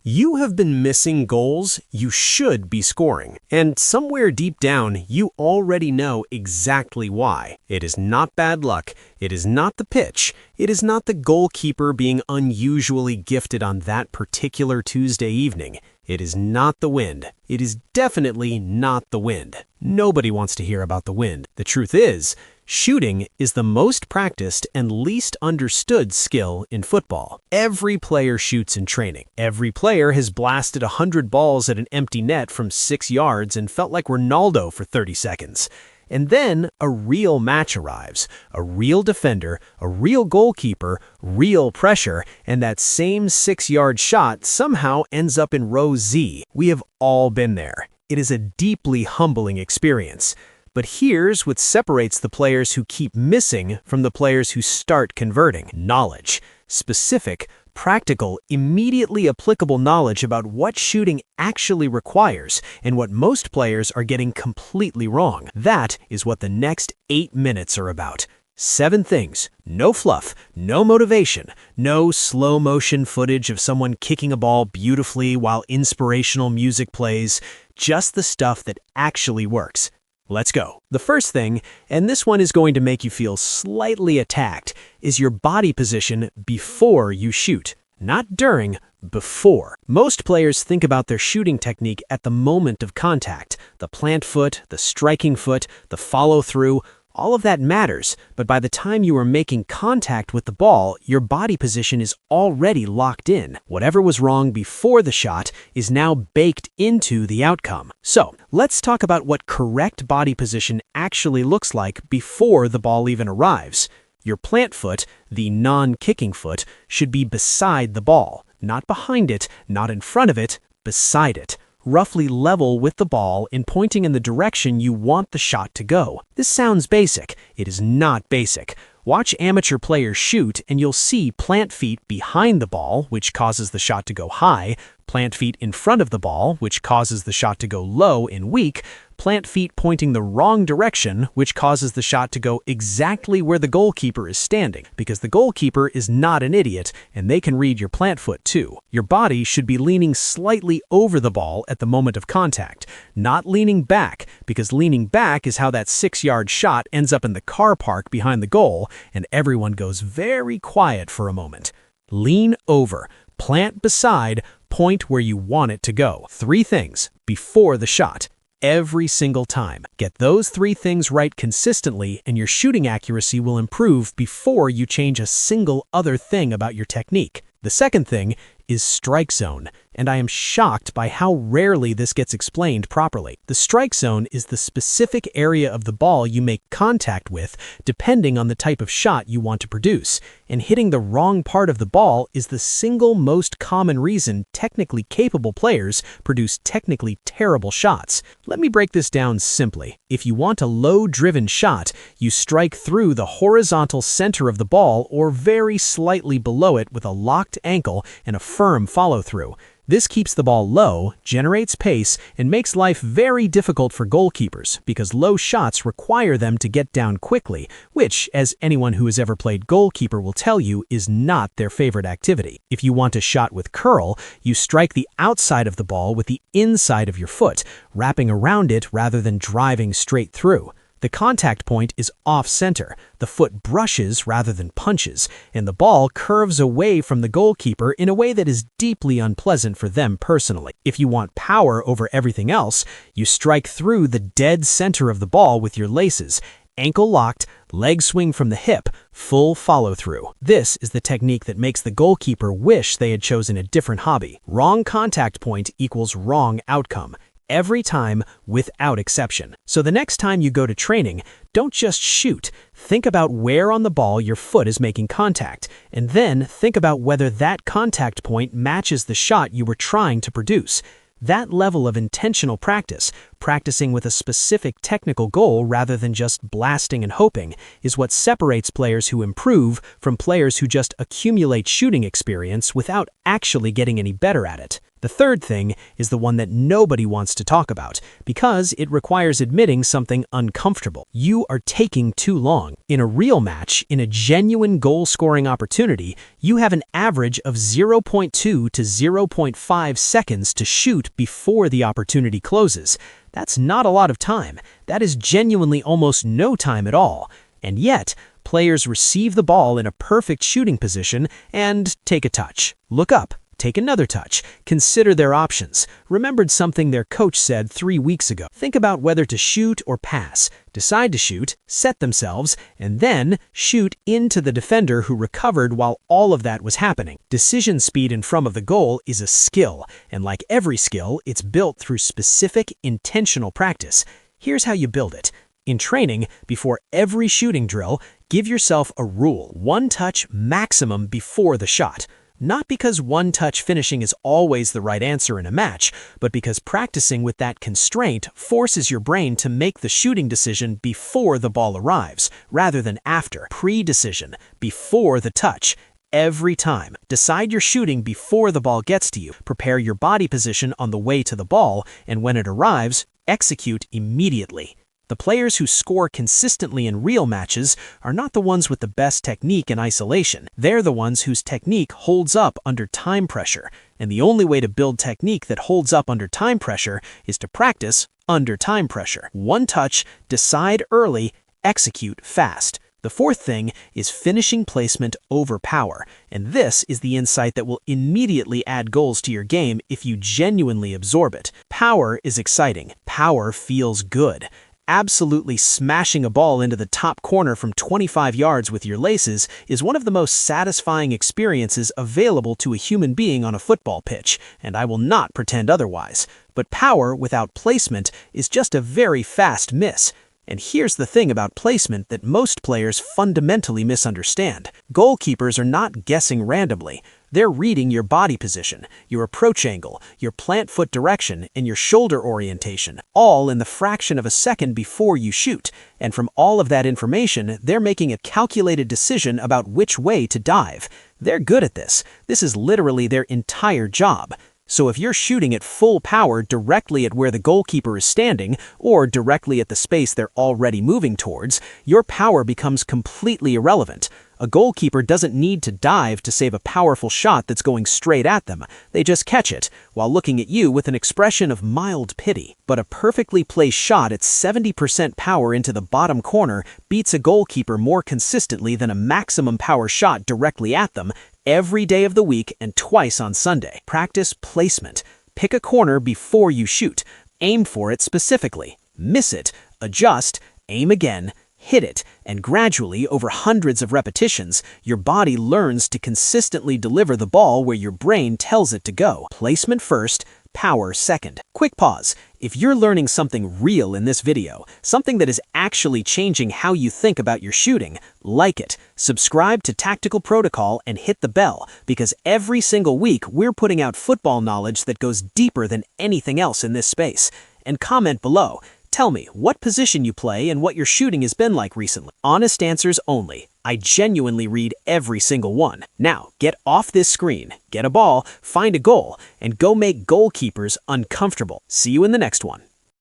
You have been missing goals you should be scoring, and somewhere deep down, you already know exactly why. It is not bad luck, it is not the pitch, it is not the goalkeeper being unusually gifted on that particular Tuesday evening. It is not the wind. It is definitely not the wind. Nobody wants to hear about the wind. The truth is, shooting is the most practiced and least understood skill in football. Every player shoots in training. Every player has blasted 100 balls at an empty net from 6 yards and felt like Ronaldo for 30 seconds. And then a real match arrives, a real defender, a real goalkeeper, real pressure, and that same 6-yard shot somehow ends up in row Z. We have all been there. It is a deeply humbling experience. But here's what separates the players who keep missing from the players who start converting: knowledge. Specific, practical, immediately applicable knowledge about what shooting actually requires and what most players are getting completely wrong. That is what the next 8 minutes are about. 7 things, no fluff, no motivation, no slow motion footage of someone kicking a ball beautifully while inspirational music plays, just the stuff that actually works. Let's go. The first thing, and this one is going to make you feel slightly attacked, is your body position before you shoot. Not during, before. Most players think about their shooting technique at the moment of contact. The plant foot, the striking foot, the follow-through, all of that matters, but by the time you are making contact with the ball, your body position is already locked in. Whatever was wrong before the shot is now baked into the outcome. So, let's talk about what correct body position actually looks like before the ball even arrives. Your plant foot, the non-kicking foot, should be beside the ball, not behind it, not in front of it, beside it. Roughly level with the ball and pointing in the direction you want the shot to go. This sounds basic. It is not basic. Watch amateur players shoot and you'll see plant feet behind the ball, which causes the shot to go high, plant feet in front of the ball, which causes the shot to go low and weak, plant feet pointing the wrong direction, which causes the shot to go exactly where the goalkeeper is standing, because the goalkeeper is not an idiot and they can read your plant foot too. Your body should be leaning slightly over the ball at the moment of contact, not leaning back, because leaning back is how that 6-yard shot ends up in the car park behind the goal and everyone goes very quiet for a moment. Lean over, plant beside, point where you want it to go. 3 things before the shot. Every single time. Get those 3 things right consistently and your shooting accuracy will improve before you change a single other thing about your technique. The second thing is strike zone, and I am shocked by how rarely this gets explained properly. The strike zone is the specific area of the ball you make contact with depending on the type of shot you want to produce, and hitting the wrong part of the ball is the single most common reason technically capable players produce technically terrible shots. Let me break this down simply. If you want a low-driven shot, you strike through the horizontal center of the ball or very slightly below it with a locked ankle and a firm follow-through. This keeps the ball low, generates pace, and makes life very difficult for goalkeepers because low shots require them to get down quickly, which, as anyone who has ever played goalkeeper will tell you, is not their favorite activity. If you want a shot with curl, you strike the outside of the ball with the inside of your foot, wrapping around it rather than driving straight through. The contact point is off-center, the foot brushes rather than punches, and the ball curves away from the goalkeeper in a way that is deeply unpleasant for them personally. If you want power over everything else, you strike through the dead center of the ball with your laces, ankle locked, leg swing from the hip, full follow-through. This is the technique that makes the goalkeeper wish they had chosen a different hobby. Wrong contact point equals wrong outcome. Every time, without exception. So the next time you go to training, don't just shoot. Think about where on the ball your foot is making contact, and then think about whether that contact point matches the shot you were trying to produce. That level of intentional practice, Practicing with a specific technical goal rather than just blasting and hoping is what separates players who improve from players who just accumulate shooting experience without actually getting any better at it. The third thing is the one that nobody wants to talk about because it requires admitting something uncomfortable. You are taking too long. In a real match, in a genuine goal-scoring opportunity, you have an average of 0.2 to 0.5 seconds to shoot before the opportunity closes. That's not a lot of time. That is genuinely almost no time at all. And yet, players receive the ball in a perfect shooting position and take a touch. Look up. Take another touch. Consider their options. Remembered something their coach said 3 weeks ago. Think about whether to shoot or pass. Decide to shoot, set themselves, and then shoot into the defender who recovered while all of that was happening. Decision speed in front of the goal is a skill, and like every skill, it's built through specific, intentional practice. Here's how you build it. In training, before every shooting drill, give yourself a rule: 1 touch maximum before the shot. Not because one-touch finishing is always the right answer in a match, but because practicing with that constraint forces your brain to make the shooting decision before the ball arrives, rather than after. Pre-decision, before the touch. Every time. Decide your shooting before the ball gets to you. Prepare your body position on the way to the ball, and when it arrives, execute immediately. The players who score consistently in real matches are not the ones with the best technique in isolation. They're the ones whose technique holds up under time pressure. And the only way to build technique that holds up under time pressure is to practice under time pressure. 1 touch, decide early, execute fast. The fourth thing is finishing placement over power. And this is the insight that will immediately add goals to your game if you genuinely absorb it. Power is exciting. Power feels good. Absolutely smashing a ball into the top corner from 25 yards with your laces is one of the most satisfying experiences available to a human being on a football pitch, and I will not pretend otherwise. But power without placement is just a very fast miss. And here's the thing about placement that most players fundamentally misunderstand. Goalkeepers are not guessing randomly. They're reading your body position, your approach angle, your plant foot direction, and your shoulder orientation, all in the fraction of a second before you shoot. And from all of that information, they're making a calculated decision about which way to dive. They're good at this. This is literally their entire job. So if you're shooting at full power directly at where the goalkeeper is standing, or directly at the space they're already moving towards, your power becomes completely irrelevant. A goalkeeper doesn't need to dive to save a powerful shot that's going straight at them. They just catch it, while looking at you with an expression of mild pity. But a perfectly placed shot at 70% power into the bottom corner beats a goalkeeper more consistently than a maximum power shot directly at them, every day of the week and twice on Sunday. Practice placement. Pick a corner before you shoot. Aim for it specifically. Miss it. Adjust. Aim again. Hit it. And gradually, over hundreds of repetitions, your body learns to consistently deliver the ball where your brain tells it to go. Placement first. Power second. Quick pause. If you're learning something real in this video, something that is actually changing how you think about your shooting, like it, subscribe to Tactical Protocol and hit the bell, because every single week we're putting out football knowledge that goes deeper than anything else in this space. And comment below. Tell me what position you play and what your shooting has been like recently. Honest answers only. I genuinely read every single one. Now, get off this screen, get a ball, find a goal, and go make goalkeepers uncomfortable. See you in the next one.